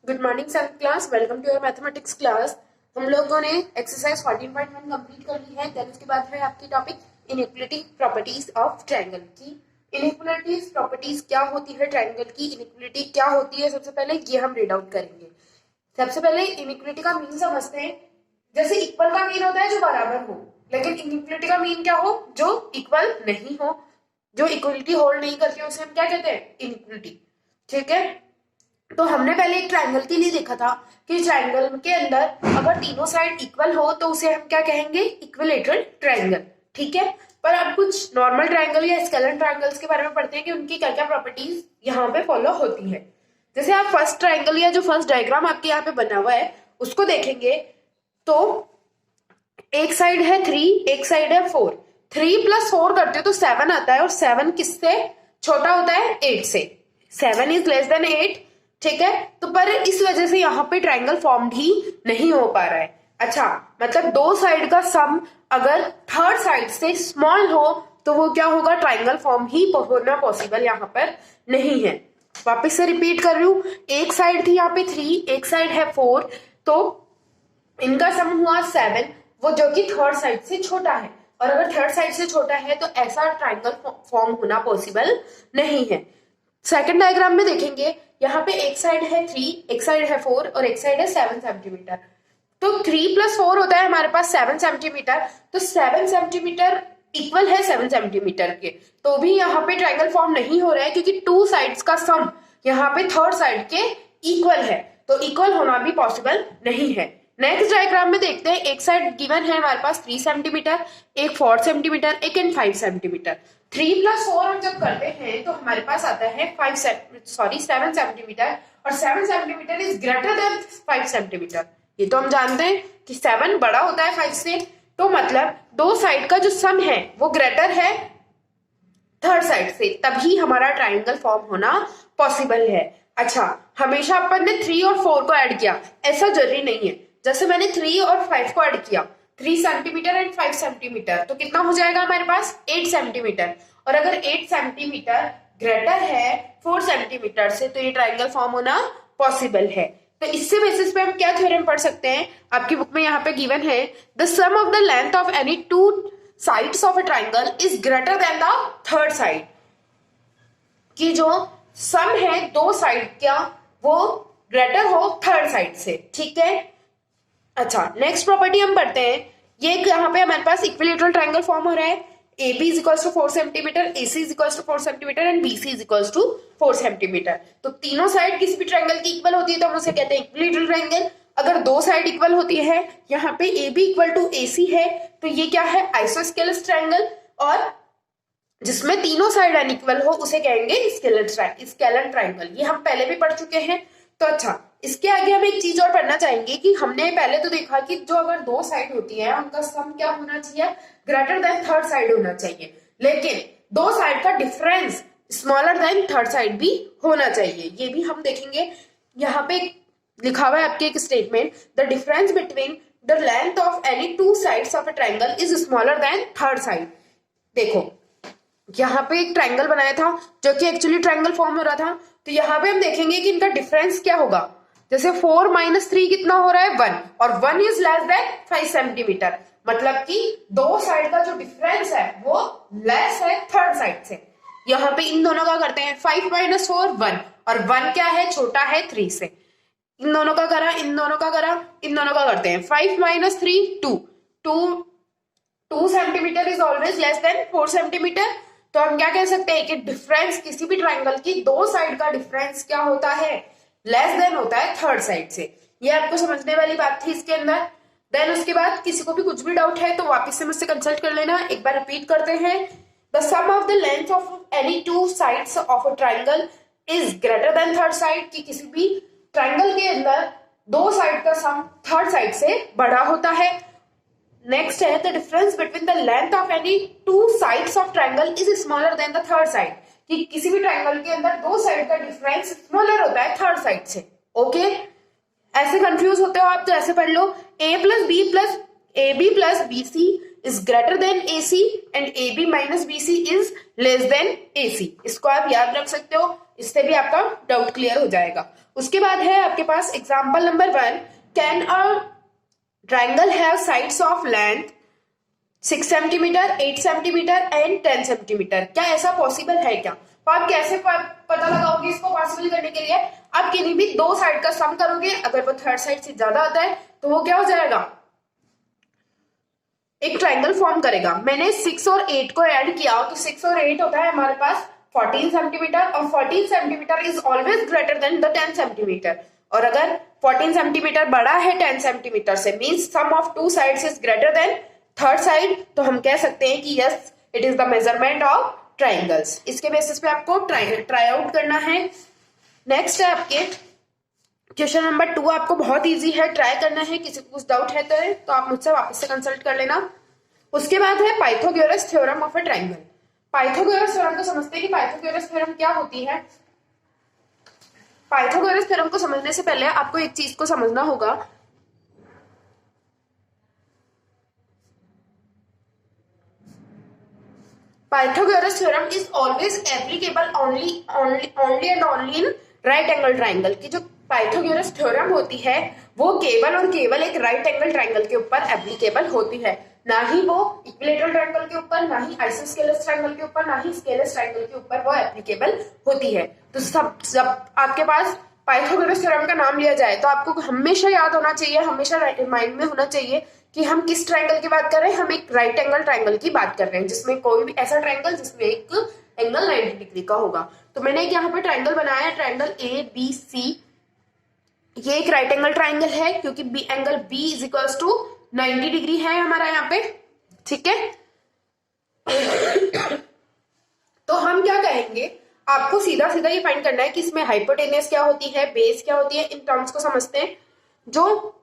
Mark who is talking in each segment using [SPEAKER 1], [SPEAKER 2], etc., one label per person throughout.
[SPEAKER 1] Good morning seventh class, welcome to your mathematics class. हम लोगों ने एक्सरसाइज 14.1 कंप्लीट कर ली है। देन उसके बाद है आपकी topic inequality properties of triangle की। इनइक्वलिटीज प्रॉपर्टीज क्या होती है, ट्रायंगल की इनइक्वलिटी क्या होती है, सबसे पहले ये हम रीड आउट करेंगे। सबसे पहले इनइक्वलिटी का मीन समझते हैं। जैसे इक्वल का मीन होता है जो बराबर हो, लेकिन इनइक्वलिटी का मीन क्या हो, जो इक्वल नहीं हो, जो इक्वलिटी होल्ड नहीं करती, उसे हम क्या कहते हैं, इनइक्वलिटी। ठीक है, तो हमने पहले एक ट्रायंगल के लिए देखा था कि ट्रायंगल के अंदर अगर तीनों साइड इक्वल हो तो उसे हम क्या कहेंगे, इक्विलेटरल ट्रायंगल। ठीक है, पर अब कुछ नॉर्मल ट्रायंगल या स्केलर ट्रायंगल्स के बारे में पढ़ते हैं कि उनकी क्या क्या प्रॉपर्टीज यहाँ पे फॉलो होती है। जैसे आप फर्स्ट ट्रायंगल या जो फर्स्ट डायग्राम आपके यहाँ पे बना हुआ है उसको देखेंगे तो एक साइड है 3, एक साइड है 4। 3 + 4 करते हो तो 7 आता है, और 7 किससे छोटा होता है, 8 से। 7 इज लेस देन 8। ठीक है, तो पर इस वजह से यहाँ पे ट्रायंगल फॉर्म ही नहीं हो पा रहा है। अच्छा, मतलब दो साइड का सम अगर थर्ड साइड से स्मॉल हो तो वो क्या होगा, ट्रायंगल फॉर्म ही होना पॉसिबल यहाँ पर नहीं है। वापस से रिपीट कर रही हूँ, एक साइड थी यहाँ पे 3, एक साइड है 4, तो इनका सम हुआ 7, वो जो कि थर्ड साइड से छोटा है। और अगर थर्ड साइड से छोटा है तो ऐसा ट्रायंगल फॉर्म होना पॉसिबल नहीं है। सेकंड डायग्राम में देखेंगे, यहाँ पे एक साइड है 3, एक साइड है 4 और एक साइड है 7 सेंटीमीटर। तो 3 + 4 होता है हमारे पास 7 सेंटीमीटर, तो 7 सेंटीमीटर इक्वल है 7 सेंटीमीटर के। तो भी यहाँ पे ट्रायंगल फॉर्म नहीं हो रहा है क्योंकि टू साइड्स का सम यहाँ पे थर्ड साइड के इक्वल है, तो इक्वल होना भी पॉसिबल नहीं है। नेक्स्ट डायग्राम में देखते हैं, एक साइड गिवन है हमारे पास 3 सेंटीमीटर, एक 4 सेंटीमीटर, एक एंड 5 सेंटीमीटर। 3 + 4 हम जब करते हैं तो हमारे पास आता है 7 सेंटीमीटर, और 7 centimetre is greater then 5 centimetre. ये तो हम जानते हैं कि 7 बड़ा होता है 5 से, तो मतलब दो साइड का जो सम है वो ग्रेटर है थर्ड साइड से, तभी हमारा ट्रायंगल फॉर्म होना पॉसिबल है। अच्छा, हमेशा अपन ने 3 और 4 को ऐड किया, ऐसा जरूरी नहीं है। जैसे मैंने 3 और 5 को ऐड किया, 3 सेंटीमीटर एंड 5 सेंटीमीटर, तो कितना हो जाएगा हमारे पास, 8 सेंटीमीटर। और अगर 8 सेंटीमीटर ग्रेटर है 4 सेंटीमीटर से, तो ये ट्रायंगल फॉर्म होना पॉसिबल है। तो इससे बेसिस पे हम क्या थ्योरम पढ़ सकते हैं, आपकी बुक में यहाँ पे गिवन है, the sum of the length of any two sides of a triangle is greater than the third side. कि जो सम है दो साइड का वो ग्रेटर हो थर्ड साइड से। ठीक है, अच्छा नेक्स्ट प्रॉपर्टी हम पढ़ते हैं। ये यहाँ पे हमारे पास इक्विलेटरल ट्रायंगल फॉर्म हो रहा है। AB is equals to 4 centimetre, AC is equals to 4 centimetre and BC is equals to 4 centimetre. तो तीनों साइड किसी भी ट्रायंगल की इक्वल होती है तो हम उसे कहते हैं इक्विलेटरल ट्रायंगल। अगर दो साइड इक्वल होती है, यहाँ पे AB इक्वल टू AC है, तो ये क्या है, आइसोस्केलस ट्रायंगल। और जिसमें तीनों साइड अनइक्वल हो उसे कहेंगे स्केलर ट्रायंगल। ये हम पहले भी पढ़ चुके हैं। तो अच्छा, इसके आगे हम एक चीज और पढ़ना चाहेंगे कि हमने पहले तो देखा कि जो अगर दो साइड होती है उनका सम क्या होना चाहिए, ग्रेटर देन थर्ड साइड होना चाहिए। लेकिन दो साइड का difference smaller than third side भी होना चाहिए, ये भी हम देखेंगे। यहाँ पे लिखा हुआ है आपके एक statement, the difference between the length of any two sides of a triangle is smaller than third side. देखो, यहाँ पे एक ट्रायंगल बनाया था जो कि एक्चुअली ट्रायंगल फॉर्म हो रहा था, तो यहाँ पे हम देखेंगे कि इनका डिफरेंस क्या होगा। जैसे 4 - 3 कितना हो रहा है, 1, और 1 इज लेस देन 5 सेंटीमीटर, मतलब कि दो साइड का जो डिफरेंस है वो लेस है थर्ड साइड से। यहाँ पे इन दोनों का करते हैं, 5 - 4 1, और 1 क्या है, छोटा है 3 से। इन दोनों का करा, इन दोनों का करा, इन दोनों का करते हैं, 5 - 3 2 2 centimetre is always less than 4 centimetre. तो हम क्या कह सकते हैं कि डिफरेंस किसी भी ट्रायंगल की दो साइड का डिफरेंस क्या होता है, लेस देन होता है थर्ड साइड से। ये आपको समझने वाली बात थी इसके अंदर। देन उसके बाद किसी को भी कुछ भी डाउट है तो वापस से मुझसे कंसल्ट कर लेना। एक बार रिपीट करते हैं, the sum of the length of any two sides of a triangle is greater than third side. कि किसी भी ट्रायंगल के अंदर दो साइड का सम थर्ड साइड से बड़ा होता है। नेक्स्ट है, the difference between the length of any two sides of triangle is smaller than the third side. कि किसी भी ट्रायंगल के अंदर दो साइड का डिफरेंस स्मॉलर होता है थर्ड साइड से। ओके, ऐसे कंफ्यूज होते हो आप तो ऐसे पढ़ लो, AB plus BC is greater then AC and AB - BC is less than AC। इसको आप याद रख सकते हो। इससे भी आपका डाउट क्लियर हो जाएगा। उसके बाद है आपके पास example number 1, can a triangle have sides of length 6 centimetre, 8 centimetre and 10 centimetre. क्या ऐसा पॉसिबल है क्या? तो आप कैसे पता लगाओगे इसको पॉसिबल करने के लिए? आप किन्हीं भी दो साइड का सम करोगे, अगर वो थर्ड साइड से ज्यादा आता है तो वो क्या हो जाएगा, एक ट्राइंगल फॉर्म करेगा। मैंने 6 और 8 को ऐड किया तो 6 और 8 होता है हमारे पास 14 सेंटीमीटर, और 14 centimetre is always greater than the 10 centimetre. और अगर 14 सेंटीमीटर बड़ा है 10 सेंटीमीटर से, means sum of two sides is greater than third side, तो हम कह सकते हैं कि yes it is the measurement of triangles. इसके बेसिस पे आपको ट्राई आउट करना है। नेक्स्ट है आपके क्वेश्चन नंबर 2, आपको बहुत इजी है, ट्राई करना है। किसी को कुछ डाउट है तो आप मुझसे वापस से कंसल्ट कर लेना। उसके बाद है Pythagoras theorem of a triangle. Pythagoras theorem को समझते हैं कि पाइथागोरस थ्योरम क्या होती है। पाइथागोरस थ्योरम को समझने से पहले आपको एक चीज को समझना होगा, Pythagoras theorem is always applicable only and only in right angle triangle। की जो पाइथागोरस थ्योरम होती है वो केवल और केवल एक राइट एंगल ट्राइंगल के ऊपर एप्लीकेबल होती है, ना ही वो इक्विलेटरल ट्राइंगल के ऊपर, ना ही आइसोस्केलस ट्राइंगल के ऊपर, ना ही स्केलस ट्राइंगल के ऊपर वो एप्लीकेबल होती है। तो जब आपके पास पाइथागोरस थ्योरम का नाम लिया जाए तो आपको हमेशा याद होना चाहिए, हमेशा माइंड में होना चाहिए कि हम किस ट्राइंगल की बात कर रहे हैं। हम एक राइट एंगल ट्राइंगल की बात कर रहे हैं, जिसमें कोई भी ऐसा ट्राइंगल जिसमें एक एंगल 90 डिग्री का होगा। तो मैंने एक यहाँ पे ट्राइंगल बनाया है, ट्राइंगल ABC। ये एक राइट एंगल ट्राइंगल है क्योंकि angle B is equals to 90 degree है हमारा यहाँ पे, ठीक है। तो हम क्या कहेंगे, आपको सीधा सीधा ये फाइंड करना है कि इसमें हाइपोटेनियस क्या होती है, बेस क्या होती है। इन टर्म्स को समझते हैं। जो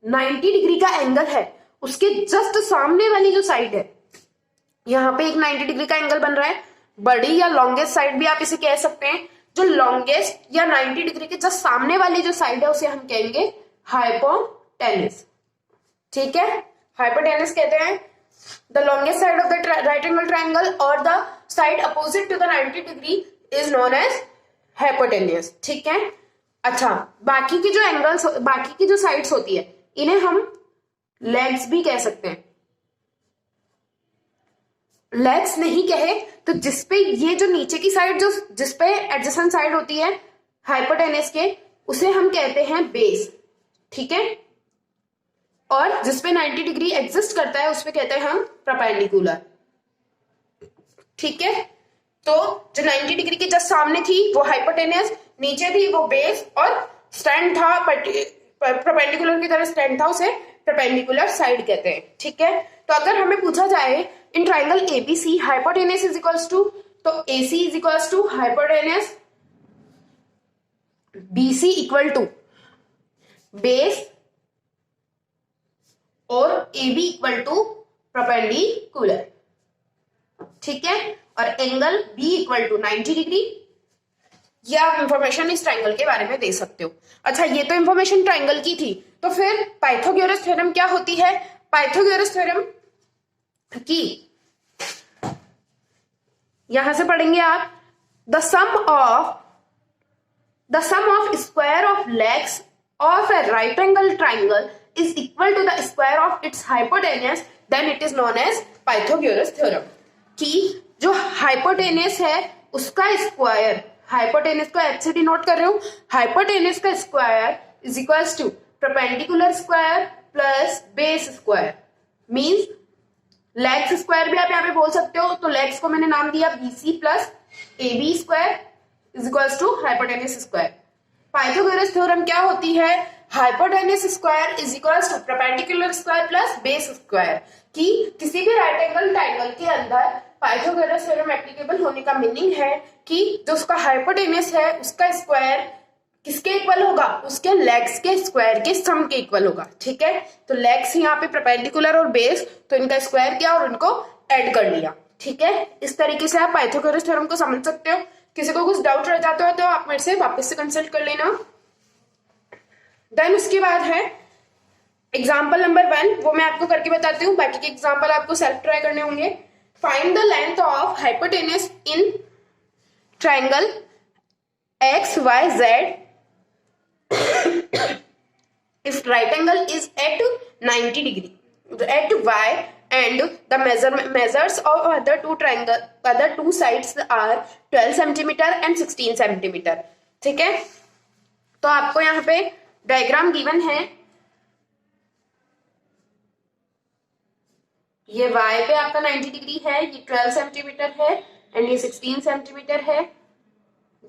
[SPEAKER 1] 90 डिग्री का एंगल है उसके जस्ट सामने वाली जो साइड है, यहाँ पे एक 90 डिग्री का एंगल बन रहा है, बड़ी या लॉन्गेस्ट साइड भी आप इसे कह सकते हैं। जो लॉन्गेस्ट या 90 डिग्री के जस्ट सामने वाली जो साइड है उसे हम कहेंगे हाइपोटेनस, ठीक है। हाइपोटेनस कहते हैं the longest side of the right angle triangle और the side opposite to the 90 degree is known as hypotenuse, ठीक है। अच्छा, बाकी की जो एंगल्स, बाकी की जो साइड्स होती है इन्हें हम लेग्स भी कह सकते हैं। लेग्स नहीं कहे तो जिसपे ये जो नीचे की साइड, जो जिसपे एडजेसेंट साइड होती है हाइपोटेनस के, उसे हम कहते हैं बेस, ठीक है। और जिसपे 90 डिग्री एग्जिस्ट करता है उसपे कहते हैं हम परपेंडिकुलर, ठीक है। तो जो 90 डिग्री के जस्ट सामने थी वो हाइपोटेनस, नीचे थी वो बेस, और स्टैंड था परपेंडिकुलर की तरह स्टैंड था, उसे परपेंडिकुलर साइड कहते हैं, ठीक है। तो अगर हमें पूछा जाए in triangle ABC hypotenuse is equals to, तो AC is equals to hypotenuse, BC equal to base और AB इक्वल टू परपेंडिकुलर, ठीक है। और angle B equal to 90 degree. ये आप इंफॉर्मेशन इस ट्राइंगल के बारे में दे सकते हो। अच्छा, ये तो इंफॉर्मेशन ट्राइंगल की थी, तो फिर पाइथागोरस थ्योरम क्या होती है? पाइथागोरस थ्योरम की यहां से पढ़ेंगे आप, the sum of square of legs of a right angle triangle is equal to the square of its hypotenuse, then it is known as Pythagoras theorem. कि जो हाइपोटेनस है उसका स्क्वायर, हाइपोटेनस को एच से डिनोट कर रहे हो, hypotenuse का square is equals to perpendicular square plus base square, means legs square भी आप यहाँ पे बोल सकते हो। तो लेग्स को मैंने नाम दिया BC plus AB square is equals to hypotenuse square. Pythagoras theorem क्या होती है? Hypotenuse square is equals to perpendicular square plus base square. कि किसी भी राइट एंगल ट्राइंगल के अंदर पाइथागोरस थ्योरम एप्लीकेबल होने का मीनिंग है कि जो उसका हाइपोटेनस है उसका स्क्वायर किसके इक्वल होगा? उसके लेग्स के स्क्वायर के सम के इक्वल होगा, ठीक है। तो लेग्स यहाँ पे परपेंडिकुलर और बेस, तो इनका स्क्वायर किया और उनको ऐड कर लिया, ठीक है। इस तरीके से आप पाइथागोरस थ्योरम को समझ सकते हो। किसी को कुछ डाउट रह जाता है तो आप मेरे से वापस से कंसल्ट कर लेना। देन उसके बाद है एग्जाम्पल नंबर 1, वो मैं आपको करके बताती हूँ, बाकी के एग्जाम्पल आपको सेल्फ ट्राई करने होंगे। Find the length of hypotenuse in triangle X Y Z if triangle is at 90 degree at y and the measures of other two sides are 12 centimeter and 16 centimeter. ठीक है, तो आपको यहाँ पे diagram given है, ये y पे आपका 90 डिग्री है, ये 12 सेंटीमीटर है एंड ये 16 सेंटीमीटर है,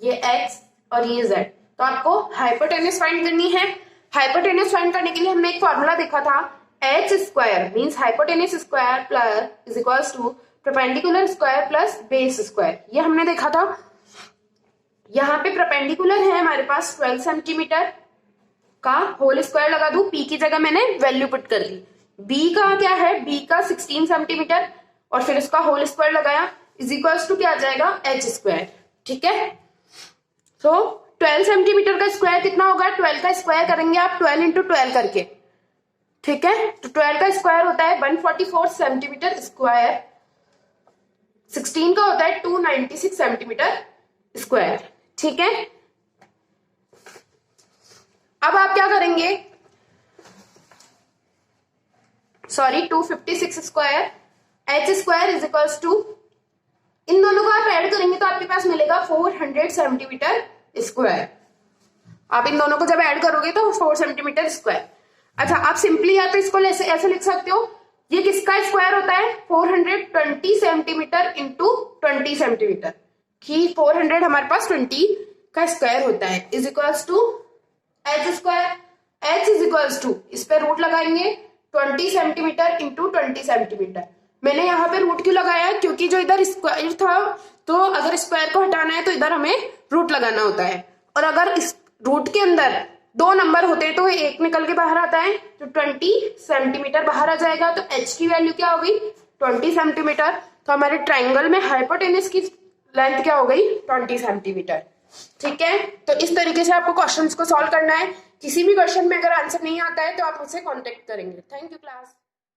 [SPEAKER 1] ये x और ये z. तो आपको हाइपोटेन्यूज फाइंड करनी है. हाइपोटेन्यूज फाइंड करने के लिए हमने एक फॉर्मूला देखा था, H square means hypotenuse square plus is equals to perpendicular square plus base square. ये हमने देखा था. यहाँ पे परपेंडिकुलर है हमारे पास 12 सेंटीमीटर का होल स्क्वायर लगा दूं, पी की जगह मैंने वैल्यू पुट कर दी. बी का क्या है, बी का 16 सेंटीमीटर और फिर इसका होल स्क्वायर लगाया इज इक्वल्स टू क्या आ जाएगा, एच स्क्वायर. ठीक है, तो 12 सेंटीमीटर का स्क्वायर कितना होगा, 12 का स्क्वायर करेंगे आप 12 इंटू 12 करके. ठीक है, तो 12 का स्क्वायर होता है 144 सेंटीमीटर स्क्वायर, 16 का होता है 296 सेंटीमीटर स्क्वायर. ठीक है, अब आप क्या करेंगे, sorry 256 square, H square is equals to, इन दोनों को आप ऐड करेंगे तो आपके पास मिलेगा 400 सेंटीमीटर स्क्वायर. आप इन दोनों को जब ऐड करोगे तो 4 सेंटीमीटर स्क्वायर. अच्छा, आप सिंपली या तो इसको ऐसे लिख सकते हो, ये किसका स्क्वायर होता है, 420 सेंटीमीटर इंटू 20 सेंटीमीटर, कि 400 हमारे पास 20 का स्क्वायर होता है is equals to H square. H is equals to, इस पे रूट लगाएंगे 20 सेंटीमीटर इंटू 20 सेंटीमीटर. मैंने यहाँ पे रूट क्यों लगाया, क्योंकि जो इधर स्क्वायर था, तो अगर स्क्वायर को हटाना है तो इधर हमें रूट लगाना होता है, और अगर इस रूट के अंदर दो नंबर होते हैं तो एक निकल के बाहर आता है, तो 20 सेंटीमीटर बाहर आ जाएगा. तो h की वैल्यू क्या हो गई, 20 सेंटीमीटर. तो हमारे ट्राइंगल में हाइपोटेन्यूज की लेंथ क्या हो गई, 20 सेंटीमीटर. ठीक है, तो इस तरीके से आपको क्वेश्चंस को सॉल्व करना है. किसी भी क्वेश्चन में अगर आंसर नहीं आता है तो आप मुझसे कांटेक्ट करेंगे. Thank you class.